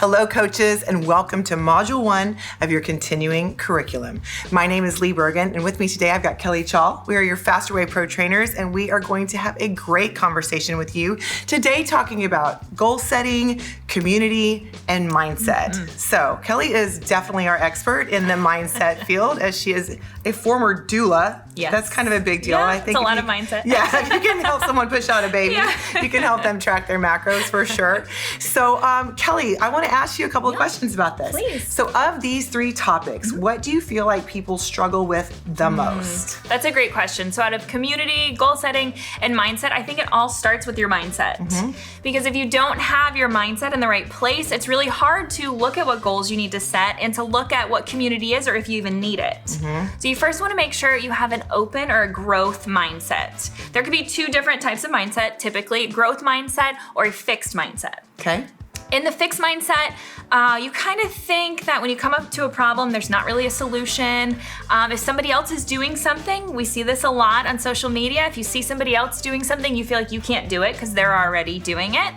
Hello, coaches, and welcome to Module 1 of your continuing curriculum. My name is Lee Bergen, and with me today I've got Kelly Chall. We are your Faster Way Pro trainers, and we are going to have a great conversation with you today talking about goal setting, community, and mindset. So Kelly is definitely our expert in the mindset field, as she is a former doula. Yes. That's kind of a big deal. Yeah, I think it's a lot of mindset. Yeah, if you can help someone push out a baby, you can help them track their macros for sure. So Kelly, I want to ask you a couple of questions about this. Please. So of these three topics, what do you feel like people struggle with the most? That's a great question. So out of community, goal setting, and mindset, I think it all starts with your mindset. Because if you don't have your mindset in the right place, it's really hard to look at what goals you need to set and to look at what community is or if you even need it. So you first want to make sure you have an open or a growth mindset. There could be two different types of mindset, typically growth mindset or a fixed mindset. Okay. In the fixed mindset, you kind of think that when you come up to a problem, there's not really a solution. If somebody else is doing something, we see this a lot on social media. If you see somebody else doing something, you feel like you can't do it because they're already doing it.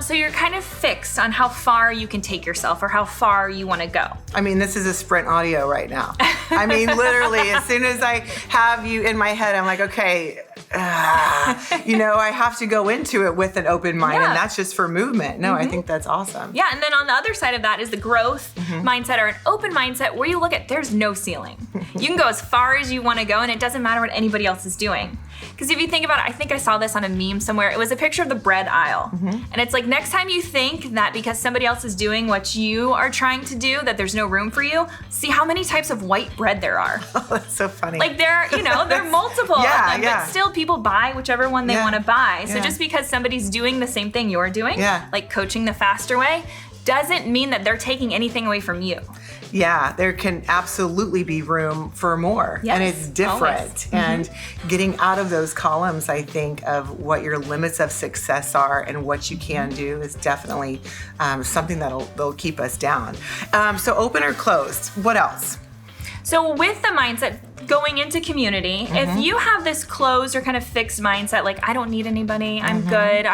So you're kind of fixed on how far you can take yourself or how far you want to go. I mean, this is a sprint audio right now. I mean, literally, as soon as I have you in my head, I'm like, okay, I have to go into it with an open mind, and that's just for movement. No, I think that's awesome. Yeah, and then on the other side of that is the growth mindset or an open mindset where you look at there's no ceiling. You can go as far as you want to go, and it doesn't matter what anybody else is doing. Because if you think about it, I think I saw this on a meme somewhere. It was a picture of the bread aisle. And it's like next time you think that because somebody else is doing what you are trying to do, that there's no room for you, see how many types of white bread there are. Oh, that's so funny. Like there are multiple of them, yeah. but still people buy whichever one they want to buy. So Yeah. just because somebody's doing the same thing you're doing, like coaching the faster way, doesn't mean that they're taking anything away from you. Yeah, there can absolutely be room for more. Yes, and it's different. always. And getting out of those columns, I think, of what your limits of success are and what you can do is definitely something that'll keep us down. So open or closed, what else? So with the mindset going into community, if you have this closed or kind of fixed mindset, like I don't need anybody, I'm good,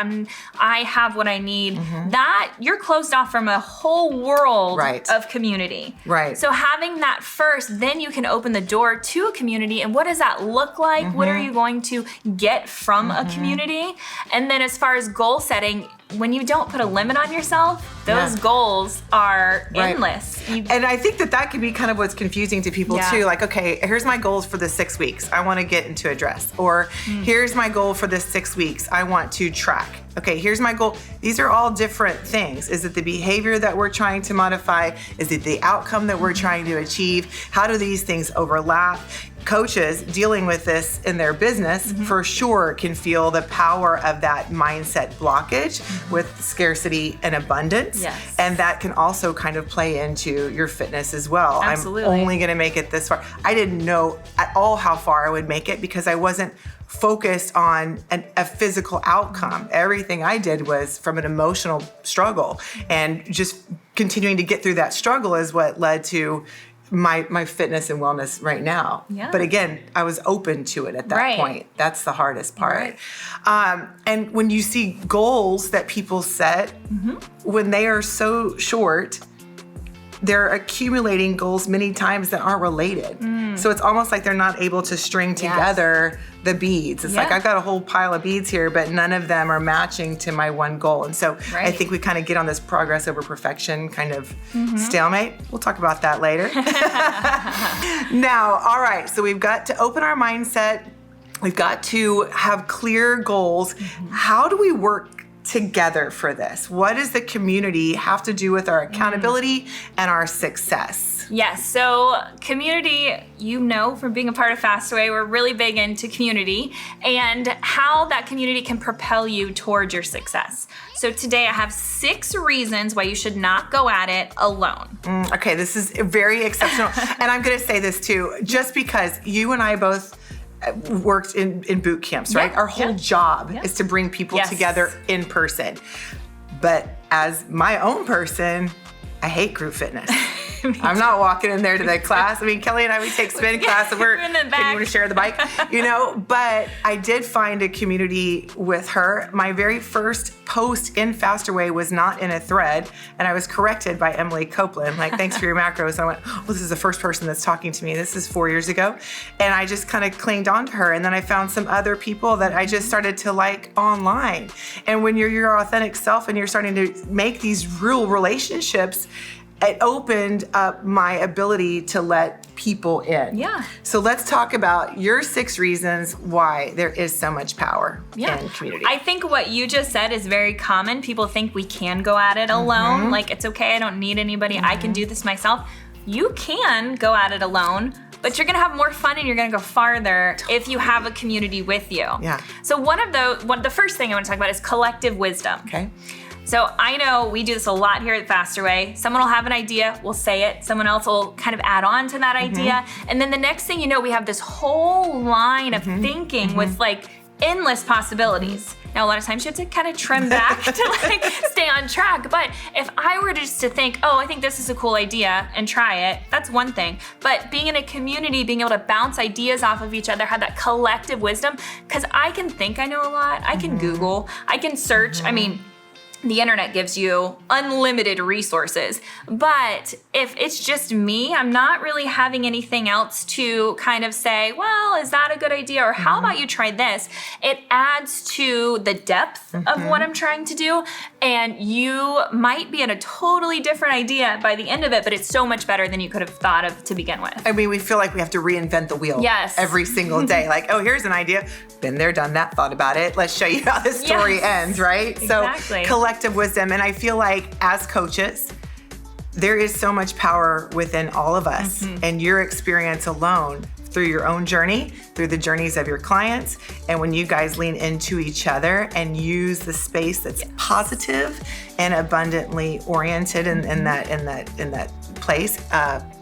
I have what I need, that you're closed off from a whole world of community. Right. So having that first, then you can open the door to a community. And what does that look like? What are you going to get from a community? And then as far as goal setting, when you don't put a limit on yourself, those goals are endless. And I think that can be kind of what's confusing to people too. Like, okay, here's my goals for the 6 weeks. I want to get into a dress. Or here's my goal for the 6 weeks. I want to track. Okay, here's my goal. These are all different things. Is it the behavior that we're trying to modify? Is it the outcome that we're trying to achieve? How do these things overlap? Coaches dealing with this in their business for sure can feel the power of that mindset blockage with scarcity and abundance. Yes. And that can also kind of play into your fitness as well. Absolutely. I'm only gonna make it this far. I didn't know at all how far I would make it because I wasn't focused on a physical outcome. Everything I did was from an emotional struggle, and just continuing to get through that struggle is what led to my fitness and wellness right now. Yeah. But again, I was open to it at that point. That's the hardest part. And when you see goals that people set, when they are so short, they're accumulating goals many times that aren't related. So it's almost like they're not able to string together the beads. It's like I've got a whole pile of beads here, but none of them are matching to my one goal. And so I think we kind of get on this progress over perfection kind of stalemate. We'll talk about that later. Now, all right, so we've got to open our mindset. We've got to have clear goals. How do we work together for this? What does the community have to do with our accountability and our success? Yes, so community, from being a part of Fastway, we're really big into community and how that community can propel you towards your success. So today I have 6 reasons why you should not go at it alone. Okay, this is very exceptional. And I'm gonna say this too, just because you and I both worked in boot camps, right? Our whole job is to bring people together in person. But as my own person, I hate group fitness. I'm not walking in there to the class. I mean, Kelly and I, we take spin class and we're in the back. and you want to share the bike, but I did find a community with her. My very first post in Faster Way was not in a thread, and I was corrected by Emily Copeland, like, thanks for your macros. I went, oh, this is the first person that's talking to me. This is 4 years ago. And I just kind of clinged on to her. And then I found some other people that I just started to like online. And when you're your authentic self and you're starting to make these real relationships, it opened up my ability to let people in. Yeah. So let's talk about your 6 reasons why there is so much power in community. I think what you just said is very common. People think we can go at it alone. Like, it's okay, I don't need anybody. I can do this myself. You can go at it alone, but you're gonna have more fun and you're gonna go farther if you have a community with you. Yeah. So the first thing I wanna talk about is collective wisdom. Okay. So I know we do this a lot here at Faster Way. Someone will have an idea, we'll say it. Someone else will kind of add on to that idea. And then the next thing you know, we have this whole line of thinking with like endless possibilities. Now, a lot of times you have to kind of trim back to like stay on track. But if I were just to think, oh, I think this is a cool idea and try it, that's one thing. But being in a community, being able to bounce ideas off of each other, have that collective wisdom, because I can think I know a lot. I can Google, I can search. I mean, the internet gives you unlimited resources, but if it's just me, I'm not really having anything else to kind of say, well, is that a good idea? Or how about you try this? It adds to the depth of what I'm trying to do, and you might be in a totally different idea by the end of it, but it's so much better than you could have thought of to begin with. I mean, we feel like we have to reinvent the wheel every single day. Like, oh, here's an idea. Been there, done that, thought about it. Let's show you how the story ends, right? Exactly. So collective wisdom. And I feel like as coaches, there is so much power within all of us, and your experience alone through your own journey, through the journeys of your clients, and when you guys lean into each other and use the space that's positive and abundantly oriented in that place,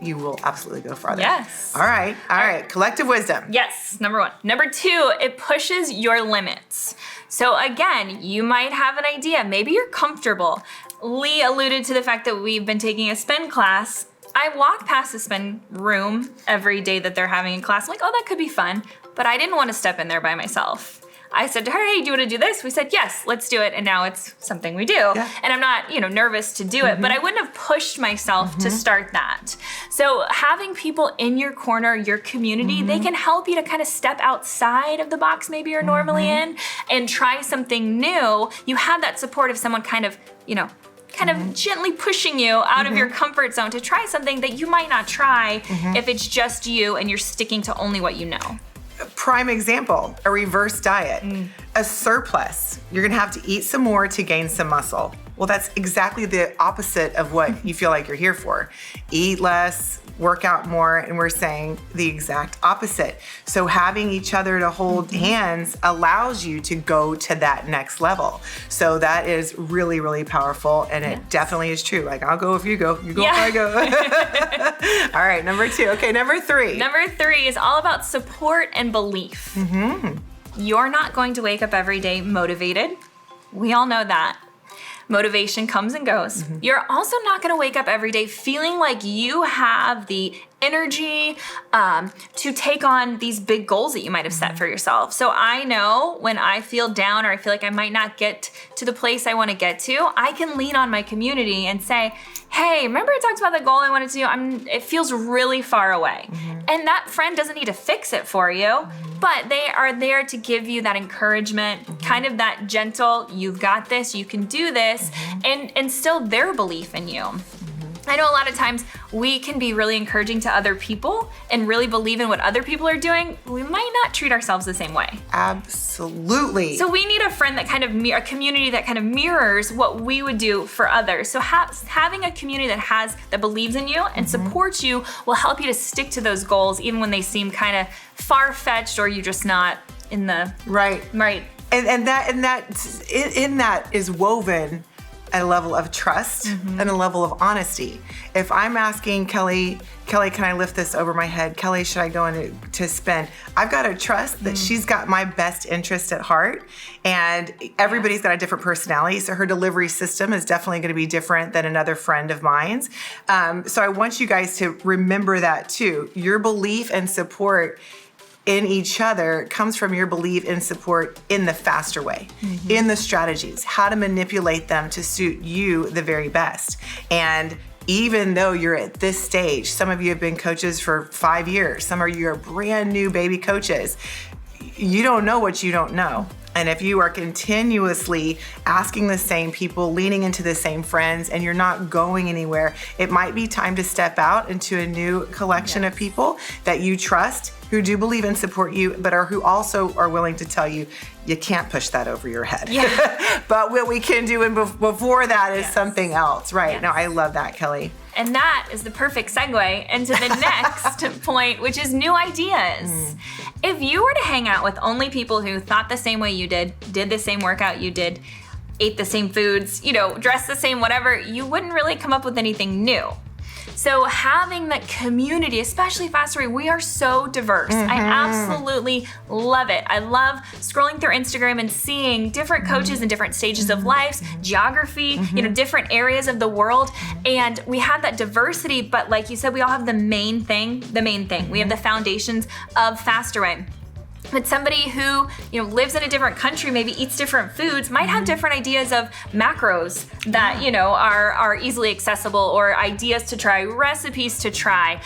you will absolutely go farther. Yes. All right. Collective wisdom. Yes, number 1. Number 2, it pushes your limits. So again, you might have an idea. Maybe you're comfortable. Lee alluded to the fact that we've been taking a spin class. I walk past the spin room every day that they're having a class. I'm like, oh, that could be fun. But I didn't want to step in there by myself. I said to her, hey, do you want to do this? We said, yes, let's do it. And now it's something we do. Yeah. And I'm not, nervous to do it, but I wouldn't have pushed myself to start that. So having people in your corner, your community, they can help you to kind of step outside of the box maybe you're normally in and try something new. You have that support of someone kind of gently pushing you out of your comfort zone to try something that you might not try if it's just you and you're sticking to only what you know. Prime example, a reverse diet, a surplus. You're gonna have to eat some more to gain some muscle. Well, that's exactly the opposite of what you feel like you're here for. Eat less, work out more, and we're saying the exact opposite. So having each other to hold hands allows you to go to that next level. So that is really, really powerful, and it definitely is true. Like, I'll go if you go, you go if I go. All right, number 2. Okay, number 3. Number 3 is all about support and belief. You're not going to wake up every day motivated. We all know that. Motivation comes and goes. You're also not gonna wake up every day feeling like you have the energy to take on these big goals that you might have set for yourself. So I know when I feel down or I feel like I might not get to the place I wanna get to, I can lean on my community and say, hey, remember I talked about the goal I wanted to do? It feels really far away. And that friend doesn't need to fix it for you, but they are there to give you that encouragement, kind of that gentle, you've got this, you can do this, and instill their belief in you. I know a lot of times we can be really encouraging to other people and really believe in what other people are doing. We might not treat ourselves the same way. Absolutely. So we need a friend that kind of, a community that kind of mirrors what we would do for others. So having a community that believes in you and supports you will help you to stick to those goals even when they seem kind of far-fetched or you're just not in the... Right. Right. And in that is woven a level of trust and a level of honesty. If I'm asking Kelly, can I lift this over my head? Kelly, should I go in to spin? I've got to trust that she's got my best interest at heart, and everybody's got a different personality, so her delivery system is definitely going to be different than another friend of mine's. So I want you guys to remember that too. Your belief and support in each other comes from your belief and support in the faster way, in the strategies, how to manipulate them to suit you the very best. And even though you're at this stage, some of you have been coaches for 5 years, some of you are brand new baby coaches, you don't know what you don't know. And if you are continuously asking the same people, leaning into the same friends, and you're not going anywhere, it might be time to step out into a new collection of people that you trust, who do believe and support you, but who also are willing to tell you, you can't push that over your head. But what we can do before that is something else. Right. Now, I love that, Kelly. And that is the perfect segue into the next point, which is new ideas. If you were to hang out with only people who thought the same way you did the same workout you did, ate the same foods, dressed the same, whatever, you wouldn't really come up with anything new. So having that community, especially Faster Way, we are so diverse. I absolutely love it. I love scrolling through Instagram and seeing different coaches in different stages of life, geography, different areas of the world. And we have that diversity, but like you said, we all have the main thing. We have the foundations of Faster Way. But somebody who lives in a different country, maybe eats different foods, might have different ideas of macros that are easily accessible, or ideas to try, recipes to try,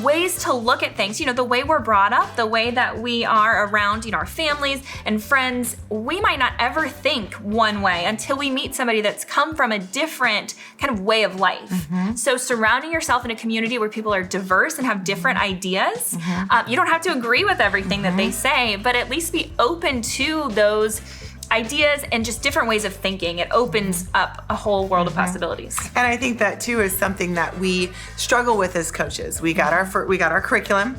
ways to look at things. The way we're brought up, the way that we are around our families and friends, we might not ever think one way until we meet somebody that's come from a different kind of way of life. So surrounding yourself in a community where people are diverse and have different ideas, you don't have to agree with everything that they say, but at least be open to those ideas and just different ways of thinking. It opens up a whole world of possibilities. And I think that too is something that we struggle with as coaches. We got our curriculum.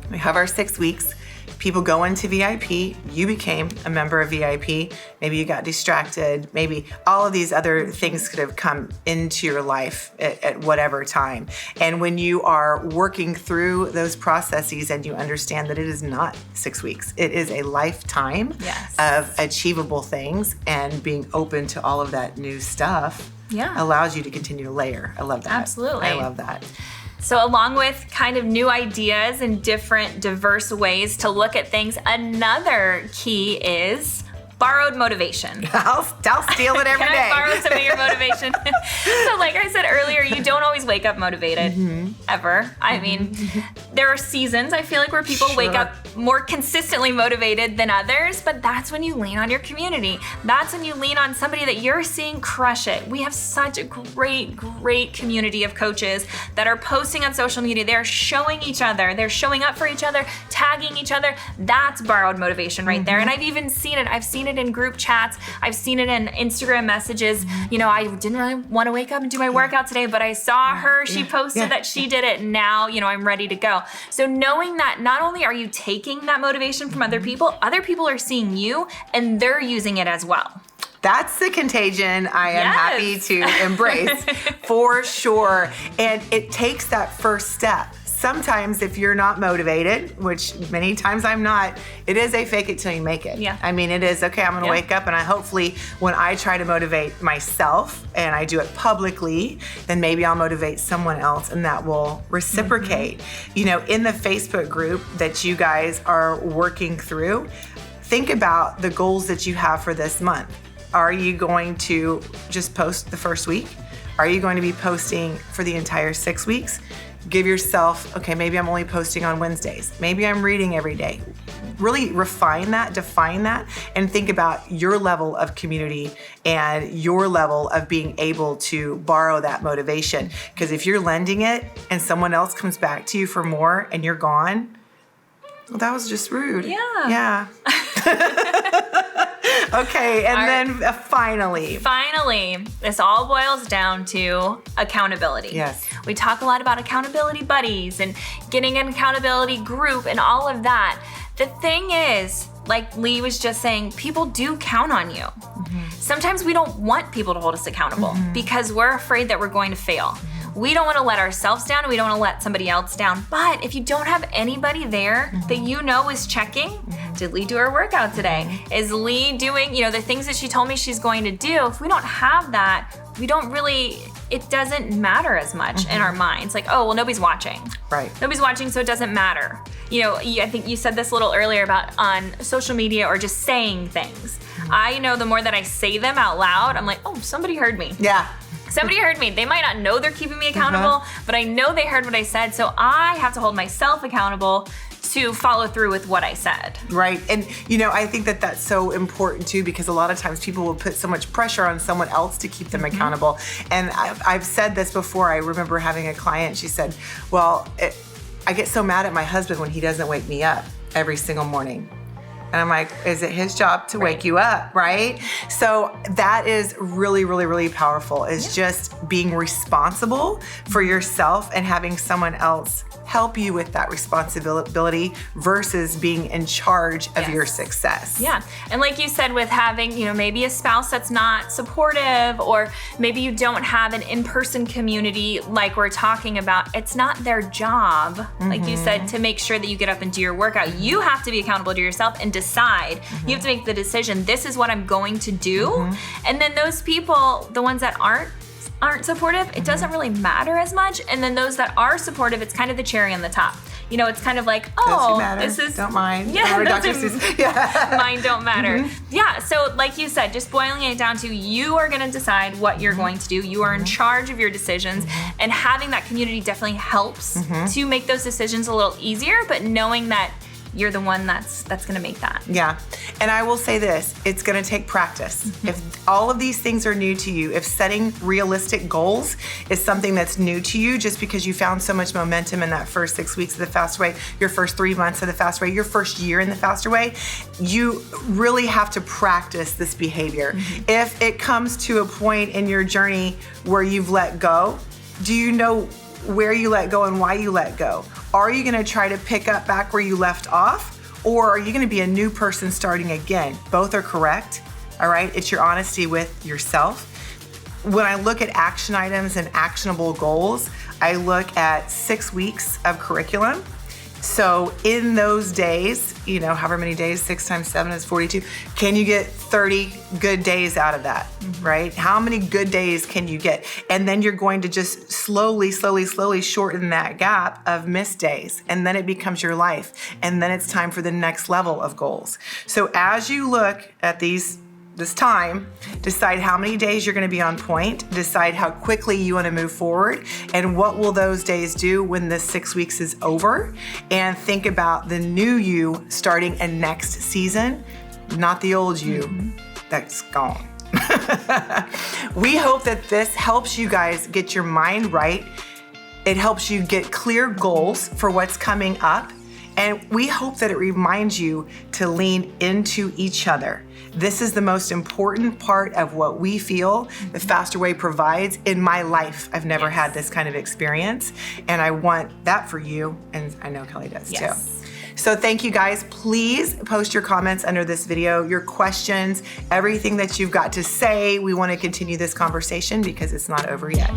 We have our 6 weeks. People go into VIP. You became a member of VIP. Maybe you got distracted. Maybe all of these other things could have come into your life at whatever time. And when you are working through those processes and you understand that it is not 6 weeks, it is a lifetime of achievable things, and being open to all of that new stuff allows you to continue to layer. I love that. Absolutely. I love that. So along with kind of new ideas and different diverse ways to look at things, another key is borrowed motivation. I'll steal it every day. Can I borrow some of your motivation? So like I said earlier, you don't always wake up motivated, ever. I mean, there are seasons, I feel like, where people wake up more consistently motivated than others, but that's when you lean on your community. That's when you lean on somebody that you're seeing crush it. We have such a great community of coaches that are posting on social media. They're showing each other. They're showing up for each other, tagging each other. That's borrowed motivation right there. And I've even seen it. I've seen it in group chats. I've seen it in Instagram messages. I didn't really want to wake up and do my workout today, but I saw her. She posted that she did it. And now, I'm ready to go. So knowing that not only are you taking that motivation from other people are seeing you and they're using it as well. That's the contagion I am happy to embrace for sure. And it takes that first step. Sometimes if you're not motivated, which many times I'm not, it is a fake it till you make it. I mean, it is, okay, I'm gonna wake up, and hopefully when I try to motivate myself and I do it publicly, then maybe I'll motivate someone else and that will reciprocate. In the Facebook group that you guys are working through, think about the goals that you have for this month. Are you going to just post the first week? Are you going to be posting for the entire 6 weeks? Give yourself, okay, maybe I'm only posting on Wednesdays. Maybe I'm reading every day. Really refine that, define that, and think about your level of community and your level of being able to borrow that motivation. Because if you're lending it and someone else comes back to you for more and you're gone, well, that was just rude. Yeah. Okay, and then finally, this all boils down to accountability. Yes. We talk a lot about accountability buddies and getting an accountability group and all of that. The thing is, like Lee was just saying, people do count on you. Sometimes we don't want people to hold us accountable because we're afraid that we're going to fail. We don't want to let ourselves down, and we don't want to let somebody else down. But if you don't have anybody there that you know is checking, did Lee do her workout today? Is Lee doing, the things that she told me she's going to do? If we don't have that, we don't really, it doesn't matter as much in our minds. Like, oh, well, nobody's watching. Right. Nobody's watching, so it doesn't matter. I think you said this a little earlier about on social media or just saying things. I know the more that I say them out loud, I'm like, oh, somebody heard me. Yeah. Somebody heard me. They might not know they're keeping me accountable, but I know they heard what I said, so I have to hold myself accountable to follow through with what I said. Right. And, I think that that's so important too, because a lot of times people will put so much pressure on someone else to keep them accountable. And I've said this before. I remember having a client, she said, well, I get so mad at my husband when he doesn't wake me up every single morning. And I'm like, is it his job to wake you up, right? So that is really, really, really powerful, is just being responsible for yourself and having someone else help you with that responsibility versus being in charge of your success. Yeah, and like you said, with having, maybe a spouse that's not supportive, or maybe you don't have an in-person community like we're talking about, it's not their job, like you said, to make sure that you get up and do your workout. You have to be accountable to yourself and decide. You have to make the decision, this is what I'm going to do. And then those people, the ones that aren't supportive, it doesn't really matter as much. And then those that are supportive, it's kind of the cherry on the top. It's kind of like, this is, don't mind. Yeah, Yeah. Mine don't matter. Yeah, so like you said, just boiling it down to, you are gonna decide what you're going to do. You are in charge of your decisions, and having that community definitely helps to make those decisions a little easier, but knowing that you're the one that's gonna make that. Yeah, and I will say this, it's gonna take practice. If all of these things are new to you, if setting realistic goals is something that's new to you just because you found so much momentum in that first 6 weeks of the Faster Way, your first 3 months of the Faster Way, your first year in the Faster Way, you really have to practice this behavior. If it comes to a point in your journey where you've let go, do you know where you let go and why you let go? Are you gonna try to pick up back where you left off? Or are you gonna be a new person starting again? Both are correct, all right? It's your honesty with yourself. When I look at action items and actionable goals, I look at 6 weeks of curriculum. So in those days, however many days, 6 times 7 is 42, can you get 30 good days out of that, right? How many good days can you get? And then you're going to just slowly shorten that gap of missed days. And then it becomes your life. And then it's time for the next level of goals. So as you look at this time, decide how many days you're gonna be on point, decide how quickly you wanna move forward, and what will those days do when the 6 weeks is over, and think about the new you starting a next season, not the old you that's gone. We hope that this helps you guys get your mind right. It helps you get clear goals for what's coming up. And we hope that it reminds you to lean into each other. This is the most important part of what we feel the Faster Way provides in my life. I've never had this kind of experience, and I want that for you, and I know Kelly does too. So thank you guys. Please post your comments under this video, your questions, everything that you've got to say. We want to continue this conversation because it's not over yet.